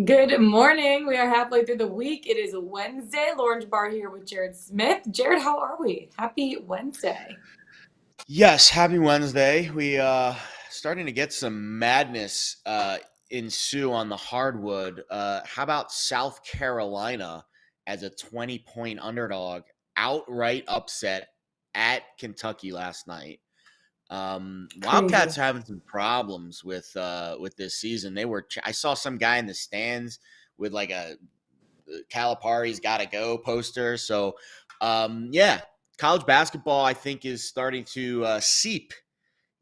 Good morning. We are halfway through the week. It is Wednesday. Lauren Jabbar here with Jared Smith. Jared, how are we? Happy Wednesday. Yes, happy Wednesday. We starting to get some madness ensue on the hardwood. How about South Carolina as a 20-point underdog, outright upset at Kentucky last night? Wildcats Crazy. are having some problems with this season. I saw some guy in the stands with like a Calipari's got to go poster. So, yeah, college basketball I think is starting to seep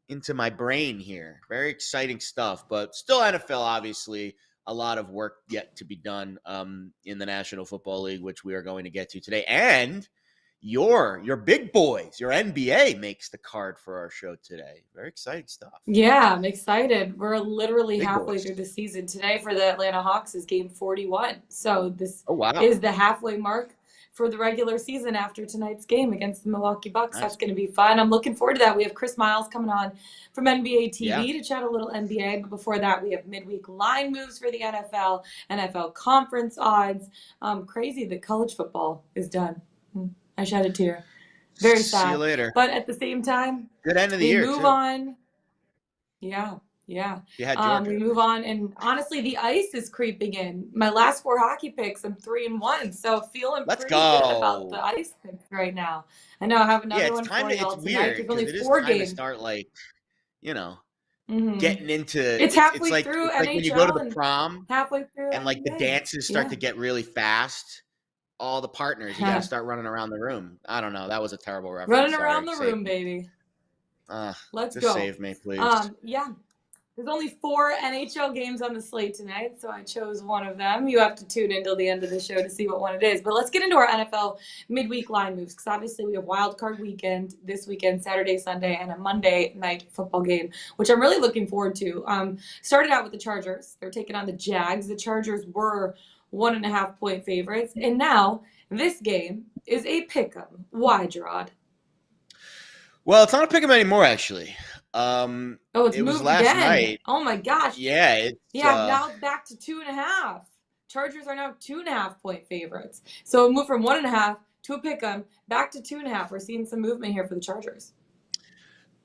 into my brain here. Very exciting stuff, but still NFL. Obviously, a lot of work yet to be done in the National Football League, which we are going to get to today, and your big boys, your NBA makes the card for our show today. Very exciting stuff. Yeah, I'm excited. We're literally Big halfway boys. through the season. Today for the Atlanta Hawks is game 41. So this Oh wow, is the halfway mark for the regular season after tonight's game against the Milwaukee Bucks. That's nice. going to be fun. I'm looking forward to that. We have Chris Miles coming on from NBA Yeah. TV to chat a little NBA. But before that, we have midweek line moves for the NFL, NFL conference odds. Crazy that college football is done. I shed a tear. Very See you sad. later. But at the same time, Good end of the we year move too. on. Yeah, yeah. You had We Georgia. move on, and honestly, the ice is creeping in. My last four hockey picks, I'm 3-1, so feeling Let's pretty good about the go. ice picks right now. I know I have Yeah, another one for it's y'all tonight. weird There's because only it is four time to games. start like, you know, hmm getting into It's it's halfway like through when you go to NHL the and prom halfway through and like the NBA. dances start Yeah. to get really fast. All the partners, you got to start running around the room. I don't know. That was a terrible reference. Running around Sorry. the Save room, me. baby. Let's Just go. save me, please. Yeah. There's only four NHL games on the slate tonight, so I chose one of them. You have to tune in till the end of the show to see what one it is. But let's get into our NFL midweek line moves, because obviously we have wild card weekend this weekend, Saturday, Sunday, and a Monday night football game, which I'm really looking forward to. Started out with the Chargers. They're taking on the Jags. The Chargers were 1.5-point favorites, and now this game is a pick'em. Why, Gerard? Well, it's not a pick 'em anymore, actually. Oh, it's It was moved last again. night. Oh my gosh. Yeah, it's Yeah, now it's back to 2.5. Chargers are now 2.5-point favorites. So it moved from 1.5 to a pick 'em back to 2.5. We're seeing some movement here for the Chargers.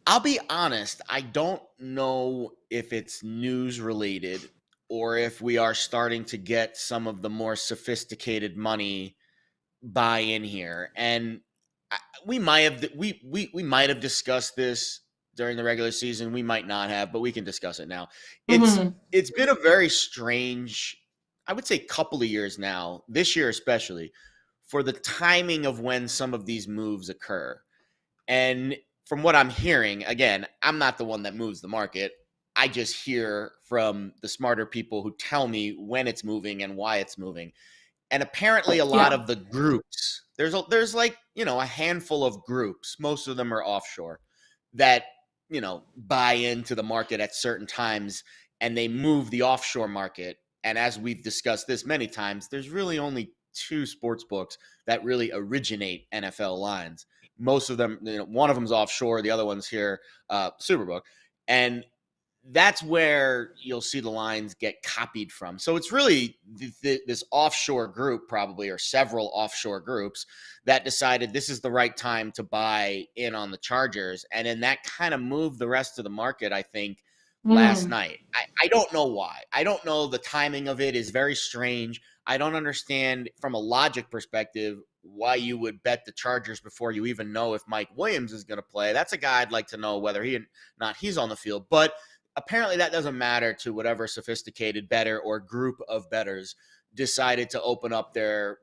I'll be honest, I don't know if it's news related or if we are starting to get some of the more sophisticated money buy in here. And we might have we might have discussed this during the regular season. We might not have, but we can discuss it now. It's Mm-hmm. it's been a very strange, I would say, couple of years now, this year especially, for the timing of when some of these moves occur. And from what I'm hearing, again, I'm not the one that moves the market. I just hear from the smarter people who tell me when it's moving and why it's moving. And apparently a lot Yeah. of the groups, there's like, a handful of groups, most of them are offshore, that, buy into the market at certain times and they move the offshore market. And as we've discussed this many times, there's really only two sports books that really originate NFL lines. Most of them, one of them's offshore, the other one's here, Superbook. And that's where you'll see the lines get copied from. So it's really this offshore group, probably, or several offshore groups, that decided this is the right time to buy in on the Chargers. And then that kind of moved the rest of the market, I think, last Mm. night. I don't know why. I don't know. The timing of it is very strange. I don't understand from a logic perspective why you would bet the Chargers before you even know if Mike Williams is going to play. That's a guy I'd like to know whether he's on the field. But apparently that doesn't matter to whatever sophisticated bettor or group of bettors decided to open up their,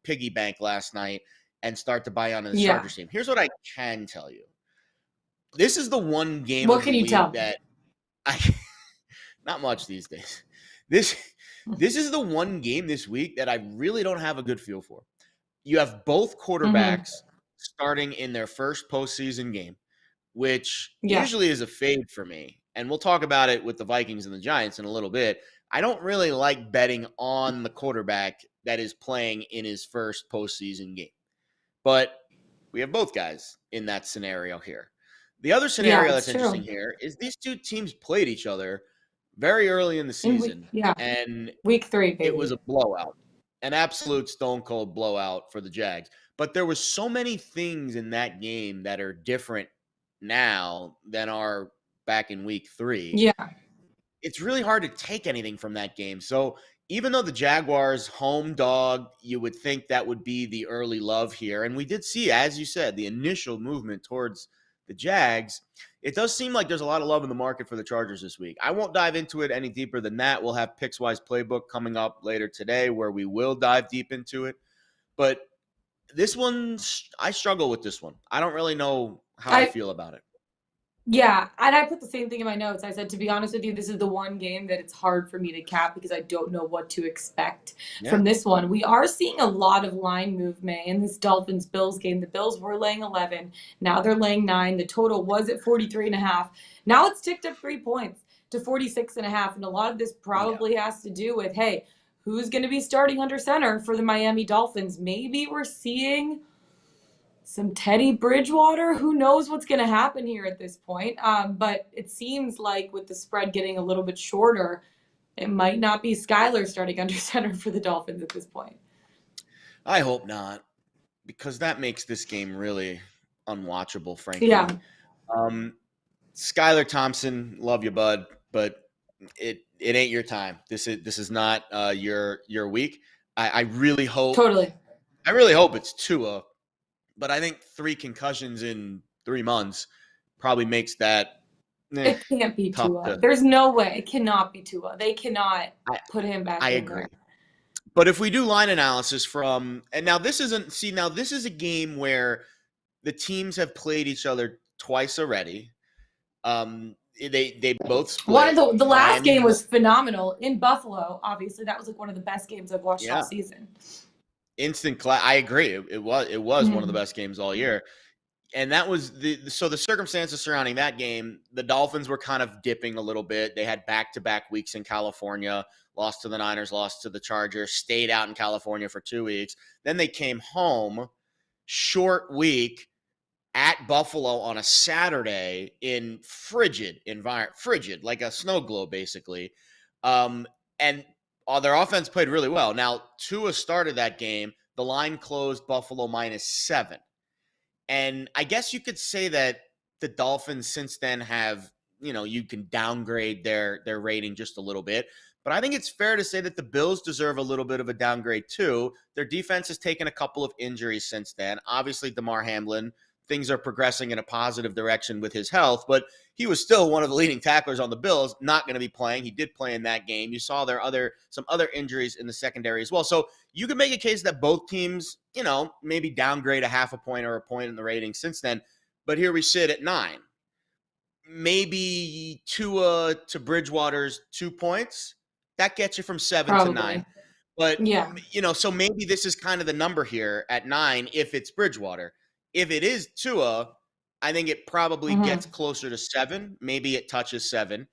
piggy bank last night and start to buy onto the Yeah. Chargers team. Here's what I can tell you. This is the one game What of the can you week tell that I not much these days. This me? this is the one game this week that I really don't have a good feel for. You have both Mm-hmm. quarterbacks starting in their first postseason game, which Yeah. usually is a fade for me. And we'll talk about it with the Vikings and the Giants in a little bit. I don't really like betting on the quarterback that is playing in his first postseason game. But we have both guys in that scenario here. The other Yeah, scenario it's that's interesting true. here is these two teams played each other very early in the In week, season, yeah, and week 3, it was baby. a blowout, an absolute stone cold blowout for the Jags. But there was so many things in that game that are different now than are back in week 3. Yeah. It's really hard to take anything from that game. So even though the Jaguars home dog, you would think that would be the early love here. And we did see, as you said, the initial movement towards the Jags. It does seem like there's a lot of love in the market for the Chargers this week. I won't dive into it any deeper than that. We'll have Pickswise playbook coming up later today where we will dive deep into it. But this one, I struggle with this one. I don't really know how I I feel about it. Yeah, and I put the same thing in my notes. I said, to be honest with you, this is the one game that it's hard for me to cap because I don't know what to expect Yeah. from this one. We are seeing a lot of line movement in this Dolphins-Bills game. The Bills were laying 11. Now they're laying 9. The total was at 43.5. Now it's ticked up 3 points to 46.5. And a lot of this Yeah. probably has to do with, hey, who's going to be starting under center for the Miami Dolphins? Maybe we're seeing some Teddy Bridgewater. Who knows what's going to happen here at this point? But it seems like with the spread getting a little bit shorter, it might not be Skyler starting under center for the Dolphins at this point. I hope not, because that makes this game really unwatchable, frankly. Yeah. Skylar Thompson, love you, bud, but it ain't your time. This is not your week. I really hope Totally. it's Tua, but I think 3 concussions in 3 months probably makes that It can't be tough Tua. to. There's no way. It cannot be Tua. They cannot I, put him back I in agree. there. But if we do line analysis and now this is a game where the teams have played each other twice already. They both split. One of the last Miami, game was phenomenal in Buffalo. Obviously, that was like one of the best games I've watched all season. Instant class. I agree. It was one of the best games all year. And that was the circumstances surrounding that game. The Dolphins were kind of dipping a little bit. They had back-to-back weeks in California, lost to the Niners, lost to the Chargers, stayed out in California for 2 weeks. Then they came home, short week at Buffalo on a Saturday in frigid environment, like a snow globe, basically. And their offense played really well. Now, Tua started that game. The line closed Buffalo -7. And I guess you could say that the Dolphins since then have, you can downgrade their rating just a little bit. But I think it's fair to say that the Bills deserve a little bit of a downgrade too. Their defense has taken a couple of injuries since then. Obviously, Damar Hamlin, things are progressing in a positive direction with his health, but he was still one of the leading tacklers on the Bills, not going to be playing. He did play in that game. You saw some other injuries in the secondary as well. So you could make a case that both teams, maybe downgrade a half a point or a point in the rating since then. But here we sit at 9. Maybe Tua to Bridgewater's 2 points. That gets you from 7 to 9. But, yeah, so maybe this is kind of the number here at 9 if it's Bridgewater. If it is Tua, I think it probably gets closer to 7. Maybe it touches 7.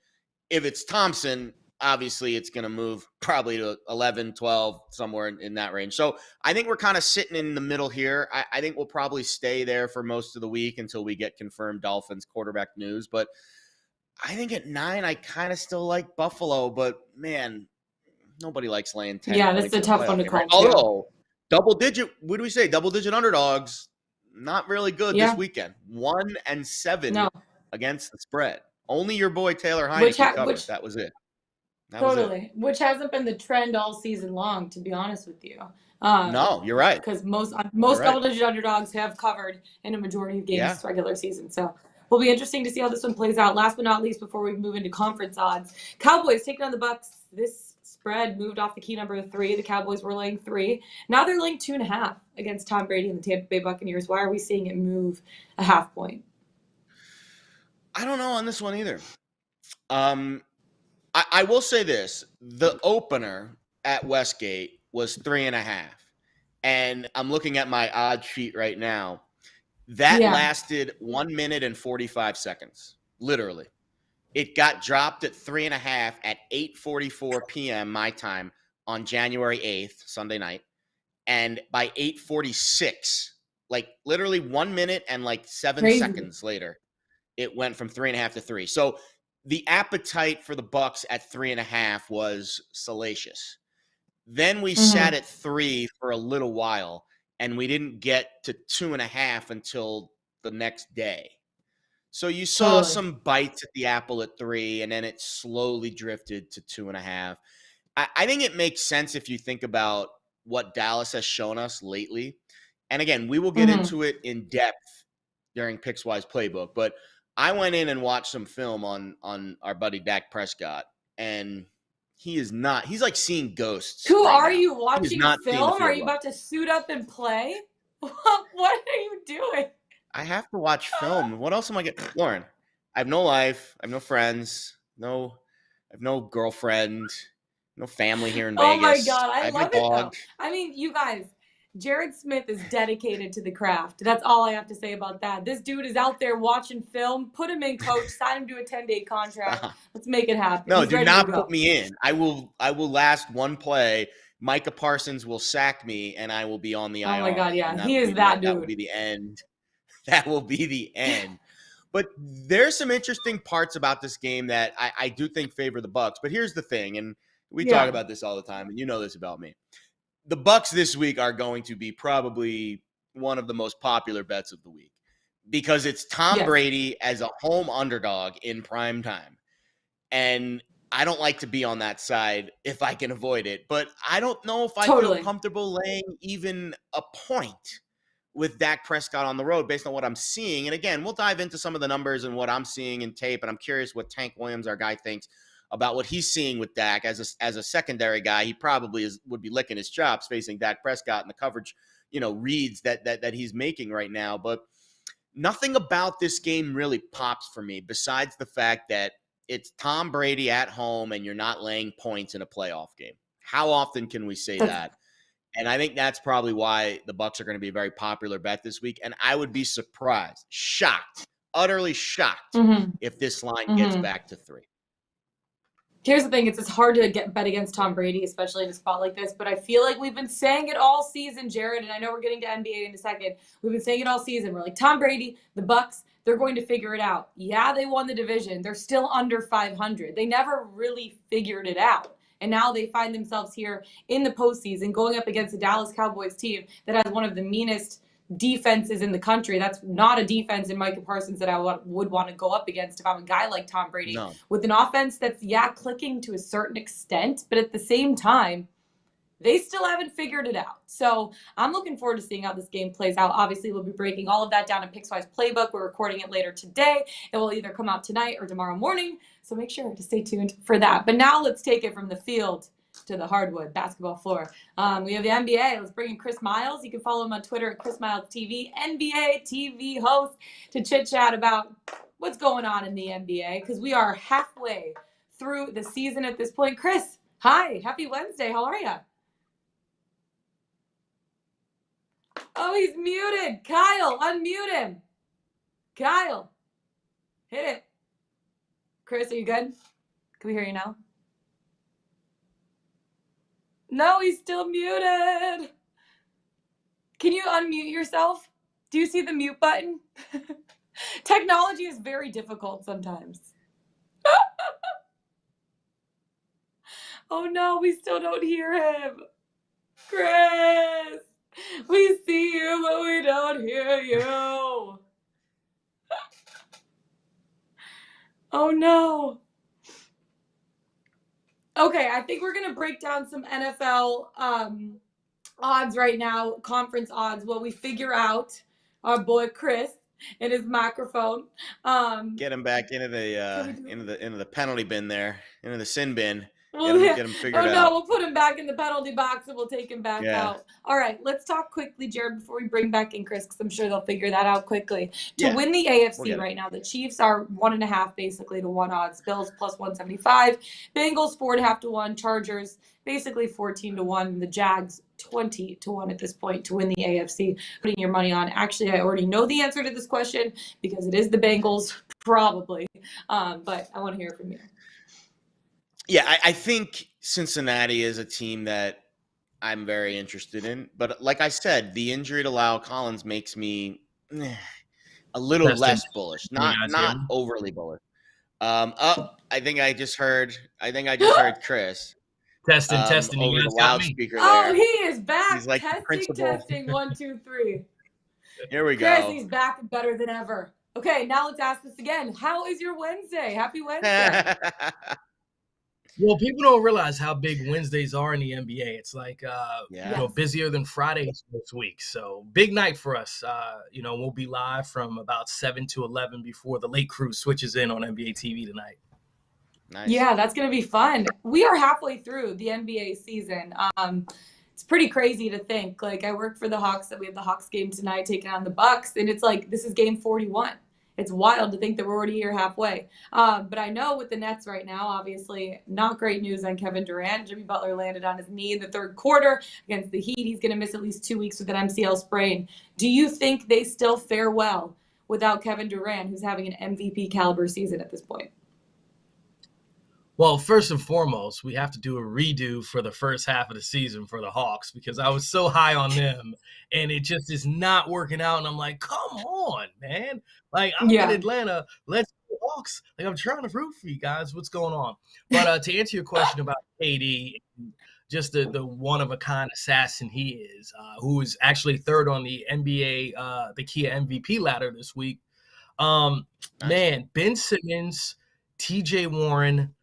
If it's Thompson, obviously it's going to move probably to 11, 12, somewhere in that range. So I think we're kind of sitting in the middle here. I think we'll probably stay there for most of the week until we get confirmed Dolphins quarterback news. But I think at 9, I kind of still like Buffalo. But, man, nobody likes laying 10 yeah, points. That's a tough one to game, call, right? Although, what do we say? Double-digit underdogs, not really good this weekend. 1-7 against the spread. Only your boy Taylor Heineke covered. That was it. Totally. Which hasn't been the trend all season long, to be honest with you. No, you're right. Because most double-digit underdogs have covered in a majority of games this regular season. So will be interesting to see how this one plays out. Last but not least, before we move into conference odds, Cowboys taking on the Bucks. This spread moved off the key number of 3. The Cowboys were laying 3. Now they're laying 2.5 against Tom Brady and the Tampa Bay Buccaneers. Why are we seeing it move a half point? I don't know on this one either. I will say this. The opener at Westgate was 3.5. And I'm looking at my odds sheet right now. That lasted 1 minute and 45 seconds, literally. It got dropped at 3.5 at 8:44 p.m. my time on January 8th, Sunday night. And by 8:46, like literally 1 minute and like 7 seconds later, it went from 3.5 to 3. So the appetite for the Bucks at 3.5 was salacious. Then we sat at 3 for a little while, and we didn't get to 2.5 until the next day. So you saw Totally. some bites at the apple at 3, and then it slowly drifted to 2.5. I think it makes sense if you think about what Dallas has shown us lately. And again, we will get into it in depth during Pickswise Playbook, but I went in and watched some film on our buddy Dak Prescott, and he's like seeing ghosts. Who right are now. you He is watching not seeing the film? Are field you well. about to suit up and play? What are you doing? I have to watch film. What else am I getting? Lauren, I have no life. I have no friends. I have no girlfriend. No family here in Oh my Vegas. God, I I have my love it though. dog. I mean, you guys, Jared Smith is dedicated to the craft. That's all I have to say about that. This dude is out there watching film. Put him in, coach. Sign him to a 10-day contract. Stop. Let's make it happen. No, He's do ready to not put go. me in. I will last one play. Micah Parsons will sack me, and I will be on the IR. Oh my God, yeah, And he is that that will dude. be the end. That will be the end. But there's some interesting parts about this game that I do think favor the Bucks. But here's the thing, and we talk about this all the time, and you know this about me. The Bucks this week are going to be probably one of the most popular bets of the week because it's Tom Brady as a home underdog in prime time. And I don't like to be on that side if I can avoid it, but I don't know if I feel comfortable laying even a point with Dak Prescott on the road based on what I'm seeing. And again, we'll dive into some of the numbers and what I'm seeing in tape, and I'm curious what Tank Williams, our guy, thinks about what he's seeing with Dak as a secondary guy. He probably would be licking his chops facing Dak Prescott and the coverage, reads that he's making right now. But nothing about this game really pops for me besides the fact that it's Tom Brady at home and you're not laying points in a playoff game. How often can we say that? And I think that's probably why the Bucks are going to be a very popular bet this week. And I would be surprised, shocked, utterly shocked if this line gets back to 3. Here's the thing. It's hard to bet against Tom Brady, especially in a spot like this. But I feel like we've been saying it all season, Jared, and I know we're getting to NBA in a second. We've been saying it all season. We're like, Tom Brady, the Bucks, they're going to figure it out. Yeah, they won the division. They're still under 500. They never really figured it out. And now they find themselves here in the postseason going up against a Dallas Cowboys team that has one of the meanest defenses in the country. That's not a defense in Micah Parsons that I would want to go up against if I'm a guy like Tom Brady. No. With an offense that's, clicking to a certain extent, but at the same time, they still haven't figured it out. So I'm looking forward to seeing how this game plays out. Obviously, we'll be breaking all of that down in Pickswise Playbook. We're recording it later today. It will either come out tonight or tomorrow morning. So make sure to stay tuned for that. But now let's take it from the field to the hardwood basketball floor. We have the NBA. Let's bring in Chris Miles. You can follow him on Twitter at Chris Miles TV, NBA TV host, to chit chat about what's going on in the NBA because we are halfway through the season at this point. Chris, hi. Happy Wednesday. How are you? Oh, he's muted. Kyle, unmute him. Kyle, hit it. Chris, are you good? Can we hear you now? No, he's still muted. Can you unmute yourself? Do you see the mute button? Technology is very difficult sometimes. Oh no, we still don't hear him. Chris, we see you, but we don't hear you. Oh no. Okay, I think we're going to break down some NFL odds right now, conference odds, while we figure out our boy Chris and his microphone. Get him back into the penalty bin there, into the sin bin. Get him figured out. Oh no, we'll put him back in the penalty box and we'll take him back out. All right, let's talk quickly, Jared, before we bring back in Chris, because I'm sure they'll figure that out quickly. To win the AFC right now, the Chiefs are 1.5 basically to 1 odds. Bills plus 175. Bengals 4.5 to 1. Chargers basically 14 to 1. The Jags 20 to 1 at this point to win the AFC. Putting your money on. Actually, I already know the answer to this question because it is the Bengals, probably. But I want to hear from you. Yeah, I think Cincinnati is a team that I'm very interested in. But like I said, the injury to Lyle Collins makes me a little less bullish, not overly bullish. I think I just heard Chris Testing. You over the guys got me? loudspeaker Oh, there. he is back. He's like the Testing, principal. testing. 1, 2, 3. Here we Chris, go. he's back and better than ever. Okay, now let's ask this again. How is your Wednesday? Happy Wednesday. Well, people don't realize how big Wednesdays are in the NBA. It's like, Yes. busier than Fridays this week. So big night for us. We'll be live from about 7 to 11 before the late crew switches in on NBA TV tonight. Nice. Yeah, that's going to be fun. We are halfway through the NBA season. It's pretty crazy to think. Like, I work for the Hawks, and we have the Hawks game tonight taking on the Bucks, and it's like this is game 41. It's wild to think that we're already here halfway. But I know with the Nets right now, obviously, not great news on Kevin Durant. Jimmy Butler landed on his knee in the third quarter against the Heat. He's going to miss at least 2 weeks with an MCL sprain. Do you think they still fare well without Kevin Durant, who's having an MVP caliber season at this point? Well, first and foremost, we have to do a redo for the first half of the season for the Hawks because I was so high on them and it just is not working out. And I'm like, come on, man. Like, I'm in Atlanta. Let's go Hawks. Like, I'm trying to root for you guys. What's going on? But to answer your question about KD, just the one-of-a-kind assassin he is, who is actually third on the NBA, the Kia MVP ladder this week. Man, Ben Simmons, TJ Warren,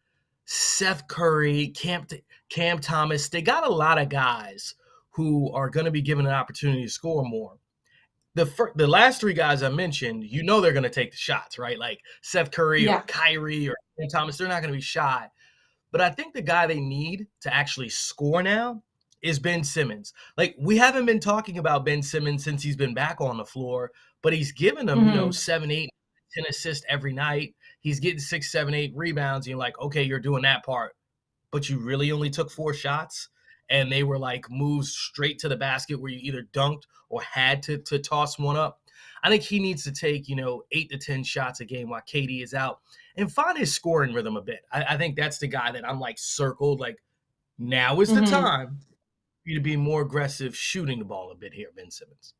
Seth Curry, Cam Thomas, they got a lot of guys who are going to be given an opportunity to score more. The last three guys I mentioned, they're going to take the shots, right? Like Seth Curry or Kyrie or Cam Thomas, they're not going to be shy. But I think the guy they need to actually score now is Ben Simmons. Like, we haven't been talking about Ben Simmons since he's been back on the floor, but he's given them, 7, 8, 10 assists every night. He's getting 6, 7, 8 rebounds. And you're like, okay, you're doing that part, but you really only took 4 shots. And they were like moves straight to the basket where you either dunked or had to toss one up. I think he needs to take, 8 to 10 shots a game while KD is out and find his scoring rhythm a bit. I think that's the guy that I'm like circled. Like, now is the time for you to be more aggressive shooting the ball a bit here, Ben Simmons.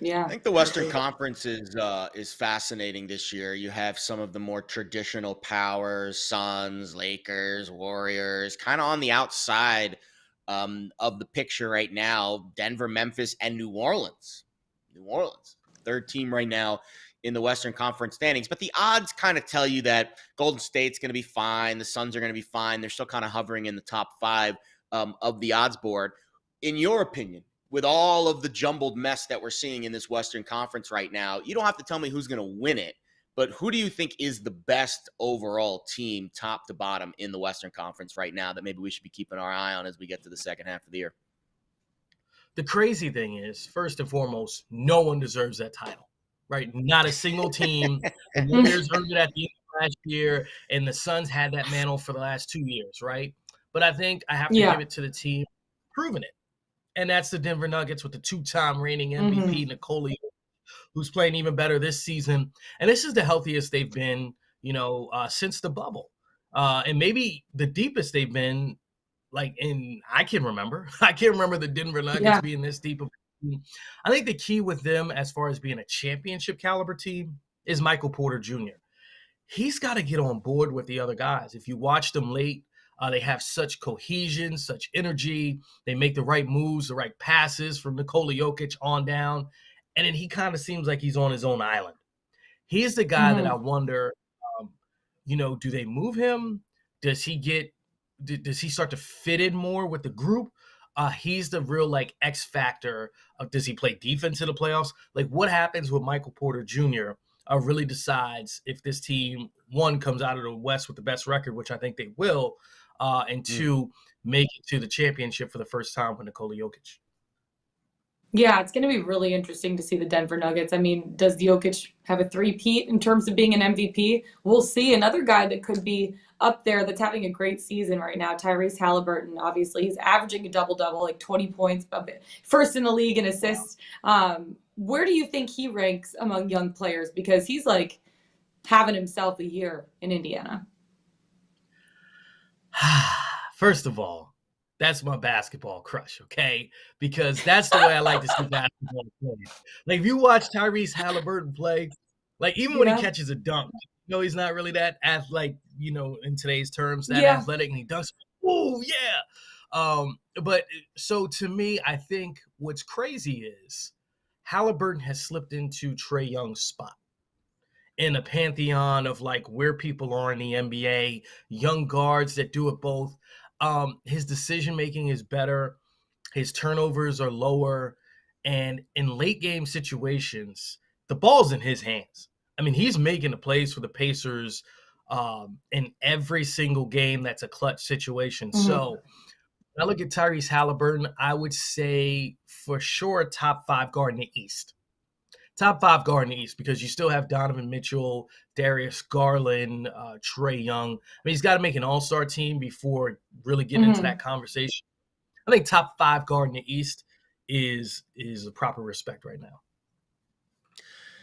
Yeah, I think the Western Conference is fascinating this year. You have some of the more traditional powers, Suns, Lakers, Warriors, kind of on the outside of the picture right now. Denver, Memphis, and New Orleans. Third team right now in the Western Conference standings. But the odds kind of tell you that Golden State's going to be fine. The Suns are going to be fine. They're still kind of hovering in the top 5 of the odds board. In your opinion, with all of the jumbled mess that we're seeing in this Western Conference right now, you don't have to tell me who's going to win it, but who do you think is the best overall team, top to bottom, in the Western Conference right now that maybe we should be keeping our eye on as we get to the second half of the year? The crazy thing is, first and foremost, no one deserves that title, right? Not a single team. The Warriors earned it at the end of last year, and the Suns had that mantle for the last 2 years, right? But I think I have to give it to the team proving it. And that's the Denver Nuggets with the 2-time reigning MVP, Nikola, who's playing even better this season. And this is the healthiest they've been, since the bubble. And maybe the deepest they've been, I can remember. I can't remember the Denver Nuggets being this deep of a team. I think the key with them as far as being a championship caliber team is Michael Porter Jr. He's got to get on board with the other guys. If you watch them late, they have such cohesion, such energy. They make the right moves, the right passes from Nikola Jokic on down. And then he kind of seems like he's on his own island. He is the guy that I wonder, do they move him? Does he start to fit in more with the group? He's the real X factor of, does he play defense in the playoffs? Like, what happens with Michael Porter Jr. Really decides if this team, 1, comes out of the West with the best record, which I think they will, and 2, make it to the championship for the first time with Nikola Jokic. Yeah, it's going to be really interesting to see the Denver Nuggets. I mean, does Jokic have a three-peat in terms of being an MVP? We'll see. Another guy that could be up there that's having a great season right now, Tyrese Halliburton. Obviously, he's averaging a double-double, like 20 points, first in the league in assists. Where do you think he ranks among young players? Because he's having himself a year in Indiana. First of all, that's my basketball crush, okay? Because that's the way I like to see basketball play. Like, if you watch Tyrese Halliburton play, Like, even when he Yeah. catches a dunk, he's not really that athletic, in today's terms, that Yeah. athletic, and he dunks. Oh, yeah. But so to me, I think what's crazy is Halliburton has slipped into Trae Young's spot in a pantheon of like where people are in the NBA, young guards that do it both. His decision making is better, his turnovers are lower, and in late game situations, the ball's in his hands. I mean, he's making the plays for the Pacers in every single game that's a clutch situation. Mm-hmm. So when I look at Tyrese Halliburton, I would say for sure top 5 guard in the East. Top 5 guard in the East, because you still have Donovan Mitchell, Darius Garland, Trae Young. I mean, he's got to make an all-star team before really getting into that conversation. I think top 5 guard in the East is a proper respect right now.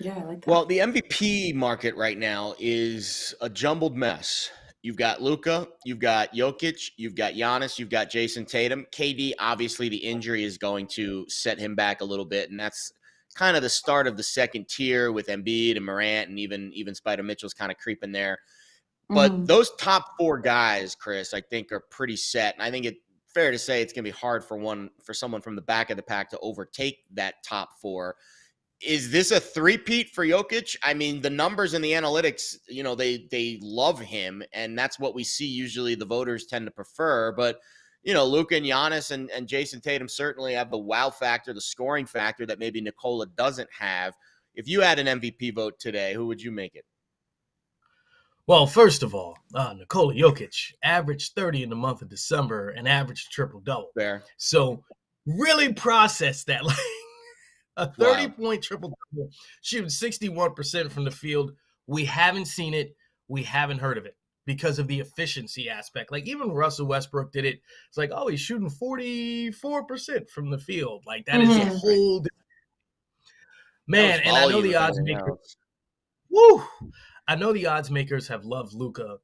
Yeah, I like that. Well, the MVP market right now is a jumbled mess. You've got Luka, you've got Jokic, you've got Giannis, you've got Jason Tatum. KD, obviously, the injury is going to set him back a little bit, and that's kind of the start of the second tier with Embiid and Morant, and even Spider Mitchell's kind of creeping there. But those top 4 guys, Chris, I think are pretty set, and I think it's fair to say it's going to be hard for someone from the back of the pack to overtake that top 4. Is this a three-peat for Jokic? I mean, the numbers and the analytics, they love him, and that's what we see usually the voters tend to prefer. But, Luka and Giannis and Jason Tatum certainly have the wow factor, the scoring factor that maybe Nikola doesn't have. If you had an MVP vote today, who would you make it? Well, first of all, Nikola Jokic averaged 30 in the month of December and averaged triple-double. Fair. So really process that. Like a 30-point triple-double, shooting 61% from the field. We haven't seen it. We haven't heard of it because of the efficiency aspect. Like even Russell Westbrook did it. It's like, oh, he's shooting 44% from the field. Like that is a whole man. And I know the odds makers. Woo! I know the odds makers have loved Luka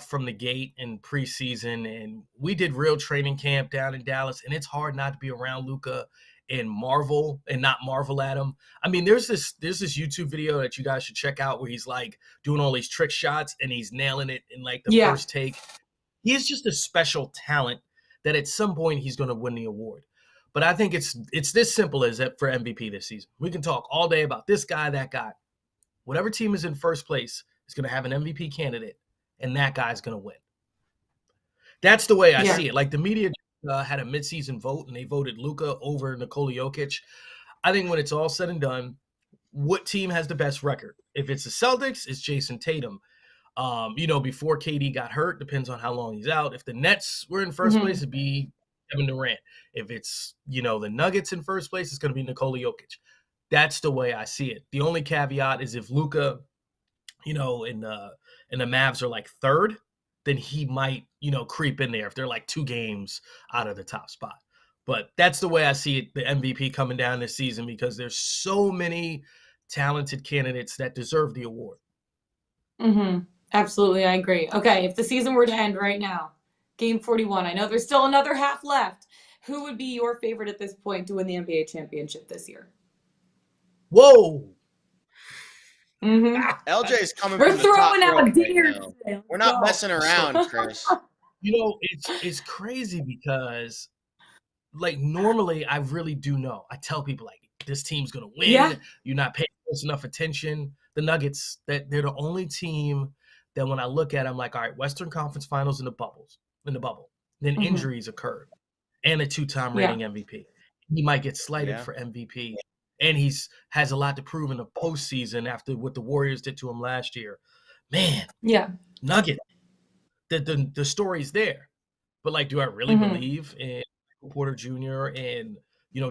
from the gate in preseason, and we did real training camp down in Dallas, and it's hard not to be around Luka and not marvel at him. I mean, there's this YouTube video that you guys should check out where he's like doing all these trick shots and he's nailing it in like the first take. He's just a special talent that at some point he's going to win the award. But I think it's this simple as that for MVP this season. We can talk all day about this guy, that guy. Whatever team is in first place is going to have an MVP candidate, and that guy's going to win. That's the way I see it. Like the media had a midseason vote, and they voted Luka over Nikola Jokic. I think when it's all said and done, what team has the best record? If it's the Celtics, it's Jason Tatum. Before KD got hurt, depends on how long he's out. If the Nets were in first place, it'd be Kevin Durant. If it's, the Nuggets in first place, it's going to be Nikola Jokic. That's the way I see it. The only caveat is if Luka, and the Mavs are like third, then he might, creep in there if they're like 2 games out of the top spot. But that's the way I see it, the MVP coming down this season, because there's so many talented candidates that deserve the award. Absolutely, I agree. Okay, if the season were to end right now, game 41, I know there's still another half left. Who would be your favorite at this point to win the NBA championship this year? Whoa. LJ is coming We're from the top throwing out rope deers right today. We're not messing around, Chris. It's crazy because, like, normally I really do know. I tell people, like, this team's going to win. Yeah. You're not paying close enough attention. The Nuggets, they're the only team that when I look at, I'm like, all right, Western Conference Finals in the bubble. Then injuries occurred, and a 2-time reigning MVP. He might get slighted for MVP. And has a lot to prove in the postseason after what the Warriors did to him last year. Man, Nugget, the story's there. But, like, do I really believe in Michael Porter Jr. and,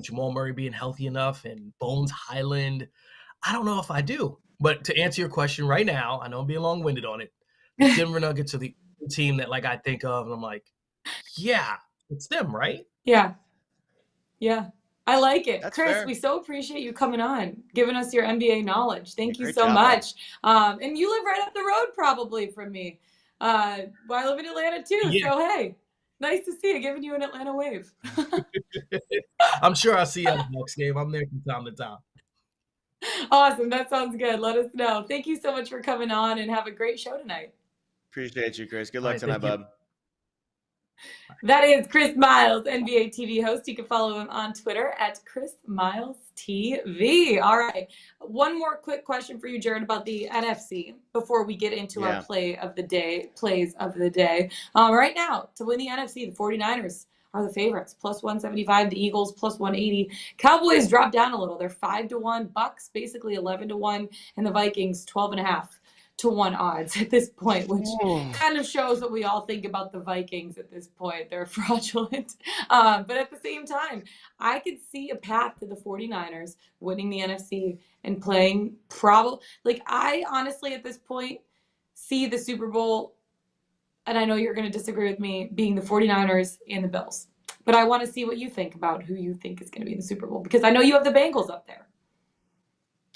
Jamal Murray being healthy enough and Bones Highland? I don't know if I do. But to answer your question right now, I know I'm being long-winded on it. The Denver Nuggets are the team that, like, I think of, and I'm like, yeah, it's them, right? Yeah. I like it. That's Chris, fair. we so appreciate you coming on, giving us your NBA knowledge. Thank you Great so job, much. And you live right up the road probably from me. I live in Atlanta too. Yeah. So, hey, nice to see you, giving you an Atlanta wave. I'm sure I'll see you at the next game. I'm there from time to time. Awesome. That sounds good. Let us know. Thank you so much for coming on and have a great show tonight. Appreciate you, Chris. Good All luck right, tonight, thank you. bud. That is Chris Miles, NBA TV host. You can follow him on Twitter at Chris Miles TV. All right. One more quick question for you, Jared, about the NFC before we get into our plays of the day. Right now, to win the NFC, the 49ers are the favorites, plus 175. The Eagles, plus 180. Cowboys dropped down a little. They're 5-1. Bucks, basically 11-1. And the Vikings, 12.5-1 odds at this point, which kind of shows what we all think about the Vikings at this point. They're fraudulent. But at the same time, I could see a path to the 49ers winning the NFC and playing I honestly at this point see the Super Bowl, and I know you're going to disagree with me, being the 49ers and the Bills. But I want to see what you think about who you think is going to be in the Super Bowl, because I know you have the Bengals up there.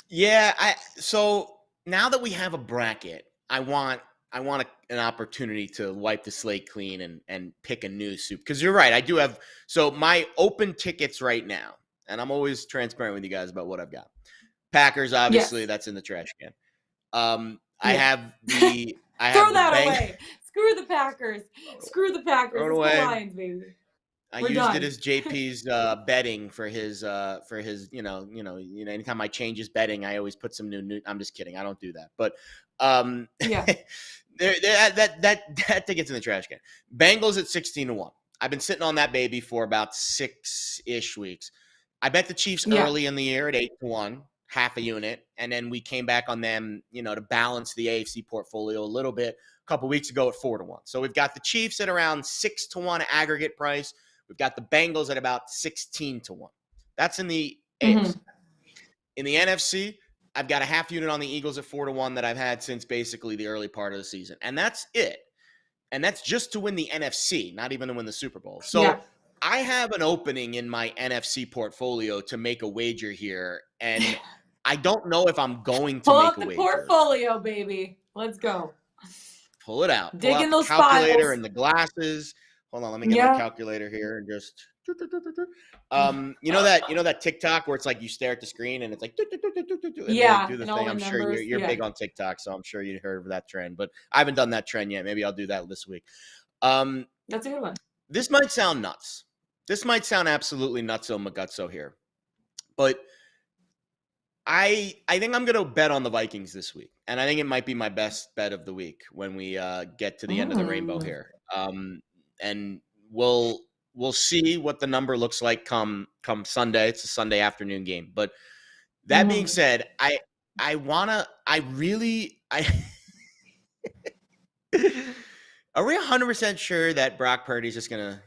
Yeah, so now that we have a bracket, I want an opportunity to wipe the slate clean and pick a new soup. Because you're right, I do have. So my open tickets right now, and I'm always transparent with you guys about what I've got. Packers, obviously, that's in the trash can. I have the. Throw that away. Screw the Packers. Screw the Packers. Throw it It's away. the Lions, baby. I used it as JP's betting for his anytime I change his betting, I always put some new. I'm just kidding. I don't do that. But that ticket's in the trash can. Bengals at 16-1. I've been sitting on that baby for about 6-ish weeks. I bet the Chiefs early in the year at 8-1, half a unit, and then we came back on them, to balance the AFC portfolio a little bit a couple weeks ago at 4-1. So we've got the Chiefs at around 6-1 aggregate price. We've got the Bengals at about 16-1. That's in the AFC. In the NFC, I've got a half unit on the Eagles at 4-1 that I've had since basically the early part of the season. And that's it. And that's just to win the NFC, not even to win the Super Bowl. So I have an opening in my NFC portfolio to make a wager here. And I don't know if I'm going to make a wager. Pull up the portfolio, baby. Let's go. Pull it out. Dig in those calculator files. and the glasses. Hold on, let me get my calculator here and just that TikTok where it's like you stare at the screen and it's like and do the thing. I'm sure you're big on TikTok, so I'm sure you heard of that trend, but I haven't done that trend yet. Maybe I'll do that this week. That's a good one. This might sound nuts. This might sound absolutely nutso magutso here, but I think I'm going to bet on the Vikings this week, and I think it might be my best bet of the week when we get to the end of the rainbow here. And we'll see what the number looks like come Sunday. It's a Sunday afternoon game. But that being said, are we 100% sure that Brock Purdy's just gonna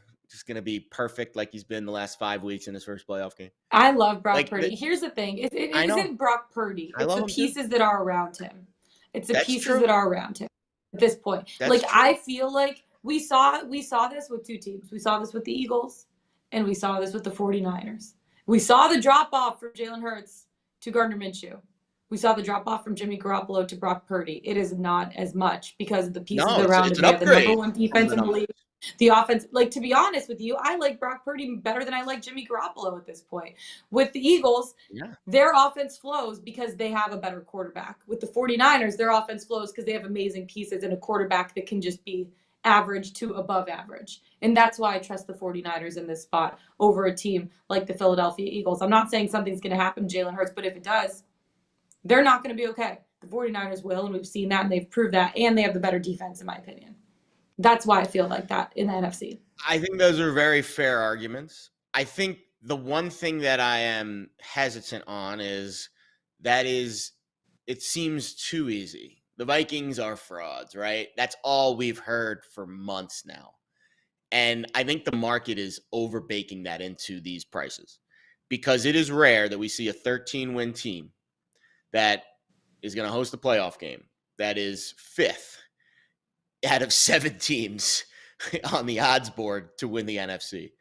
be perfect like he's been the last 5 weeks in his first playoff game? I love Brock Purdy. Here's the thing. It isn't Brock Purdy. It's the pieces that are around him. It's the pieces that are around him at this point. I feel like we saw this with two teams. We saw this with the Eagles, and we saw this with the 49ers. We saw the drop-off from Jalen Hurts to Gardner Minshew. We saw the drop-off from Jimmy Garoppolo to Brock Purdy. It is not as much because of the pieces around him. They have the number one defense in the league. The offense, to be honest with you, I like Brock Purdy better than I like Jimmy Garoppolo at this point. With the Eagles, their offense flows because they have a better quarterback. With the 49ers, their offense flows because they have amazing pieces and a quarterback that can just be average to above average. And that's why I trust the 49ers in this spot over a team like the Philadelphia Eagles. I'm not saying something's going to happen to Jalen Hurts, but if it does, they're not going to be okay. The 49ers will, and we've seen that, and they've proved that, and they have the better defense, in my opinion. That's why I feel like that in the NFC. I think those are very fair arguments. I think the one thing that I am hesitant on is it seems too easy. The Vikings are frauds, right? That's all we've heard for months now. And I think the market is overbaking that into these prices because it is rare that we see a 13-win team that is going to host a playoff game that is fifth out of 7 teams on the odds board to win the NFC.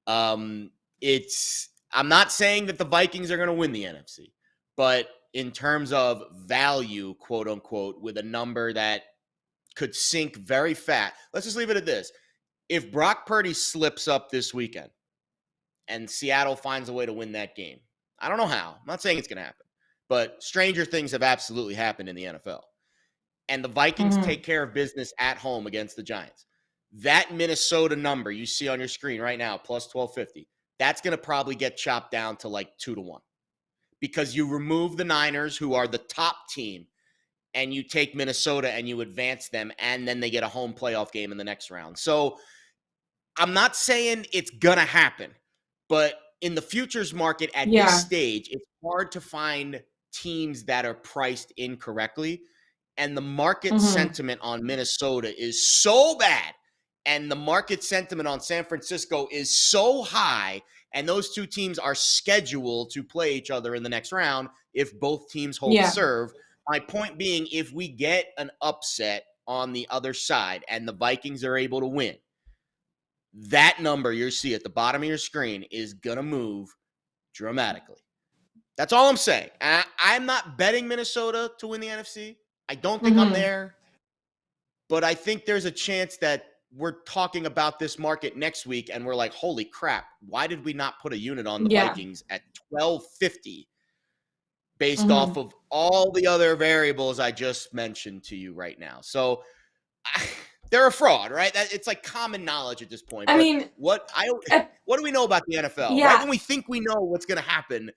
I'm not saying that the Vikings are going to win the NFC, but in terms of value, quote unquote, with a number that could sink very fast. Let's just leave it at this. If Brock Purdy slips up this weekend and Seattle finds a way to win that game, I don't know how. I'm not saying it's going to happen, but stranger things have absolutely happened in the NFL. And the Vikings take care of business at home against the Giants. That Minnesota number you see on your screen right now, plus 1250, that's going to probably get chopped down to like 2-1 because you remove the Niners, who are the top team, and you take Minnesota and you advance them, and then they get a home playoff game in the next round. So I'm not saying it's going to happen, but in the futures market at this stage, it's hard to find teams that are priced incorrectly. And the market sentiment on Minnesota is so bad. And the market sentiment on San Francisco is so high. And those two teams are scheduled to play each other in the next round if both teams hold serve. My point being, if we get an upset on the other side and the Vikings are able to win, that number you see at the bottom of your screen is going to move dramatically. That's all I'm saying. I'm not betting Minnesota to win the NFC. I don't think I'm there, but I think there's a chance that we're talking about this market next week and we're like, holy crap, why did we not put a unit on the Vikings at 1250 based off of all the other variables I just mentioned to you right now? So they're a fraud, right? It's like common knowledge at this point. I mean, what do we know about the NFL? Yeah. Right when we think we know what's going to happen,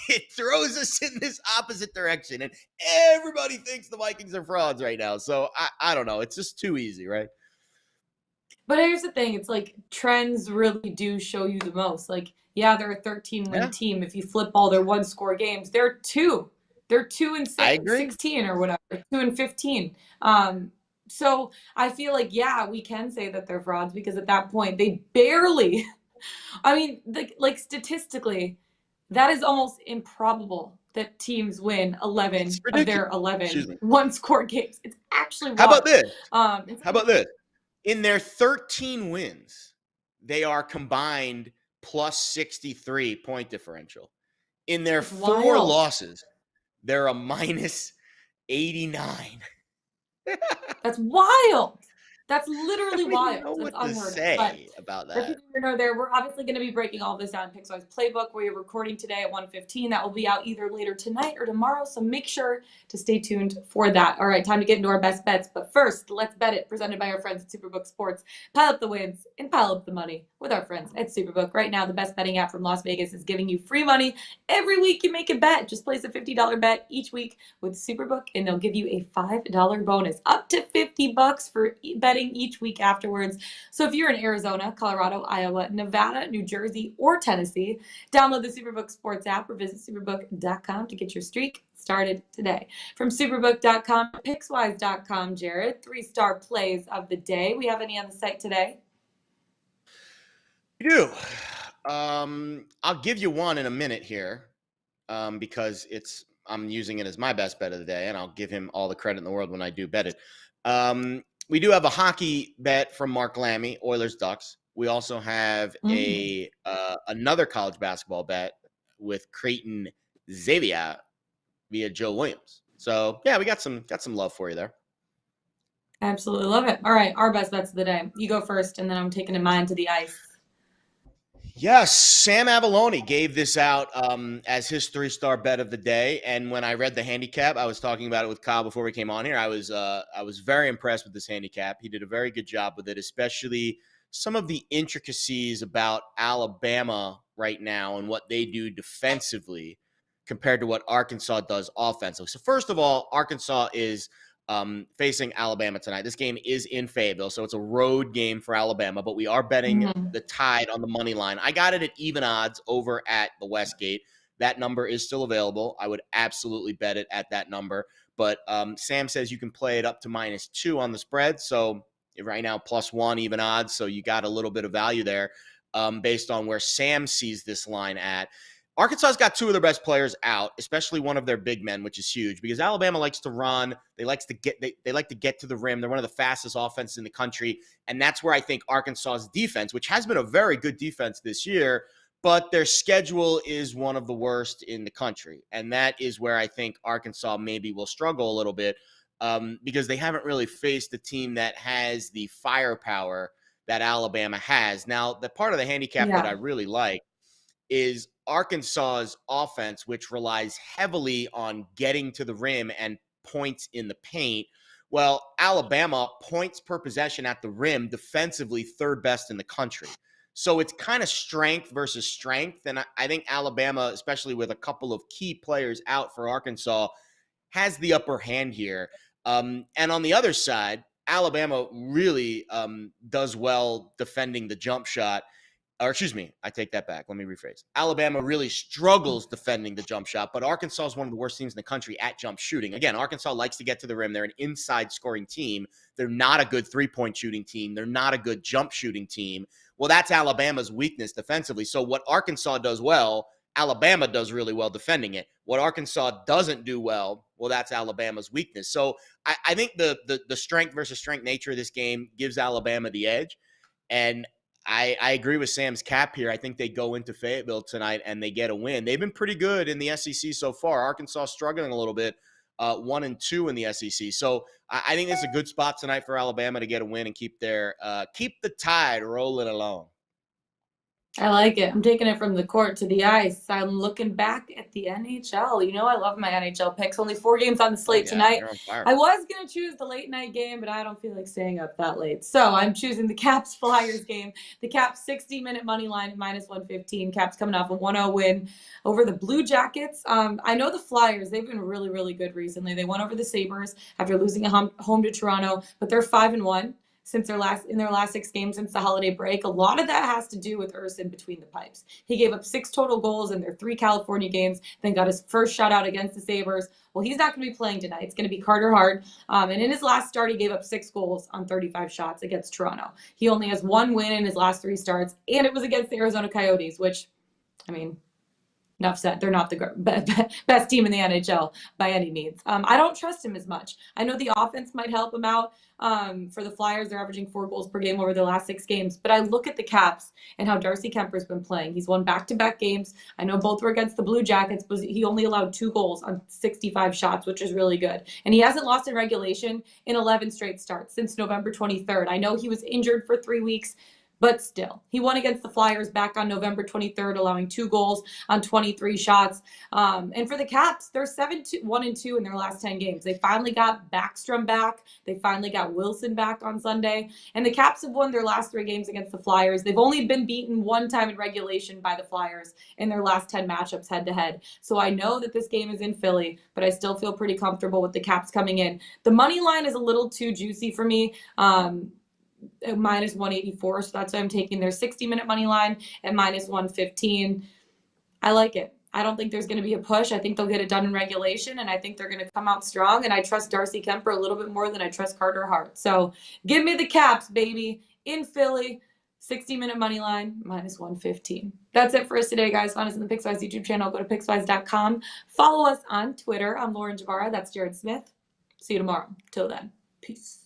it throws us in this opposite direction, and everybody thinks the Vikings are frauds right now. So I don't know. It's just too easy, right? But here's the thing. It's like trends really do show you the most. Like, yeah, they're a 13-win team. If you flip all their one-score games, they're 2. They're 2-16 or whatever, 2-15. So I feel like, yeah, we can say that they're frauds because at that point they barely, I mean, like statistically, that is almost improbable that teams win 11 of their 11 one-score games. It's actually wild. How about this? How about this? In their 13 wins, they are combined plus 63 point differential. In their 4 losses, they're a minus 89. That's wild. That's literally wild. I don't know That's what to unheard say about that. We're obviously going to be breaking all this down in Pickswise Playbook. We're recording today at 1:15. That will be out either later tonight or tomorrow, so make sure to stay tuned for that. All right, time to get into our best bets. But first, let's bet it, presented by our friends at Superbook Sports. Pile up the wins and pile up the money with our friends at Superbook. Right now, the best betting app from Las Vegas is giving you free money every week you make a bet. Just place a $50 bet each week with Superbook, and they'll give you a $5 bonus, up to $50 for betting each week afterwards. So if you're in Arizona, Colorado, Iowa, Nevada, New Jersey, or Tennessee, download the Superbook Sports app or visit superbook.com to get your streak started today. From superbook.com, pickswise.com, Jared, 3-star plays of the day. We have any on the site today? We do. I'll give you one in a minute here because I'm using it as my best bet of the day, and I'll give him all the credit in the world when I do bet it. We do have a hockey bet from Mark Lammy, Oilers Ducks. We also have another college basketball bet with Creighton Xavier via Joe Williams. So yeah, we got some love for you there. Absolutely love it. All right, our best bets of the day. You go first, and then I'm taking mine to the ice. Yes, Sam Avalone gave this out as his 3-star bet of the day. And when I read the handicap, I was talking about it with Kyle before we came on here. I was very impressed with this handicap. He did a very good job with it, especially some of the intricacies about Alabama right now and what they do defensively compared to what Arkansas does offensively. So first of all, Arkansas is facing Alabama tonight. This game is in Fayetteville, so it's a road game for Alabama, but we are betting the Tide on the money line. I got it at even odds over at the Westgate. That number is still available. I would absolutely bet it at that number, but Sam says you can play it up to -2 on the spread, so right now +1 even odds, so you got a little bit of value there based on where Sam sees this line at. Arkansas's got 2 of their best players out, especially one of their big men, which is huge because Alabama likes to run. They like to get to the rim. They're one of the fastest offenses in the country, and that's where I think Arkansas's defense, which has been a very good defense this year, but their schedule is one of the worst in the country, and that is where I think Arkansas maybe will struggle a little bit because they haven't really faced a team that has the firepower that Alabama has. Now, the part of the handicap that I really like is Arkansas's offense, which relies heavily on getting to the rim and points in the paint. Well, Alabama, points per possession at the rim, defensively third best in the country. So it's kind of strength versus strength. And I think Alabama, especially with a couple of key players out for Arkansas, has the upper hand here. And on the other side, Alabama really does well defending the jump shot. Or excuse me, I take that back. Let me rephrase. Alabama really struggles defending the jump shot, but Arkansas is one of the worst teams in the country at jump shooting. Again, Arkansas likes to get to the rim. They're an inside scoring team. They're not a good three-point shooting team. They're not a good jump shooting team. Well, that's Alabama's weakness defensively. So what Arkansas does well, Alabama does really well defending it. What Arkansas doesn't do well, well, that's Alabama's weakness. So I think the strength versus strength nature of this game gives Alabama the edge. And I agree with Sam's cap here. I think they go into Fayetteville tonight and they get a win. They've been pretty good in the SEC so far. Arkansas struggling a little bit, 1-2 in the SEC. So I think it's a good spot tonight for Alabama to get a win and keep the tide rolling along. I like it. I'm taking it from the court to the ice. I'm looking back at the NHL. You know, I love my NHL picks. Only 4 games on the slate tonight. You're on fire. I was going to choose the late night game, but I don't feel like staying up that late. So I'm choosing the Caps Flyers game. The Caps 60-minute money line at -115. Caps coming off a 1-0 win over the Blue Jackets. I know the Flyers, they've been really, really good recently. They won over the Sabres after losing home to Toronto, but they're 5-1. Since their last 6 games since the holiday break. A lot of that has to do with Urson between the pipes. He gave up 6 total goals in their 3 California games, then got his first shutout against the Sabres. Well, he's not going to be playing tonight. It's going to be Carter Hart. And in his last start, he gave up 6 goals on 35 shots against Toronto. He only has 1 win in his last 3 starts, and it was against the Arizona Coyotes, which, I mean, enough said. They're not the best team in the NHL by any means. I don't trust him as much. I know the offense might help him out. For the Flyers, they're averaging 4 goals per game over the last 6 games. But I look at the Caps and how Darcy Kemper's been playing. He's won back-to-back games. I know both were against the Blue Jackets, but he only allowed 2 goals on 65 shots, which is really good. And he hasn't lost in regulation in 11 straight starts since November 23rd. I know he was injured for 3 weeks, but still, he won against the Flyers back on November 23rd, allowing 2 goals on 23 shots. And for the Caps, they're 1-2 in their last 10 games. They finally got Backstrom back. They finally got Wilson back on Sunday. And the Caps have won their last 3 games against the Flyers. They've only been beaten 1 time in regulation by the Flyers in their last 10 matchups head-to-head. So I know that this game is in Philly, but I still feel pretty comfortable with the Caps coming in. The money line is a little too juicy for me. -184, so that's why I'm taking their 60-minute money line at -115. I like it. I don't think there's going to be a push. I think they'll get it done in regulation, and I think they're going to come out strong, and I trust Darcy Kemper a little bit more than I trust Carter Hart. So give me the Caps, baby, in Philly, 60-minute money line, -115. That's it for us today, guys. Find us on the Pickswise YouTube channel. Go to Pickswise.com. Follow us on Twitter. I'm Lauren Javara. That's Jared Smith. See you tomorrow. Till then, peace.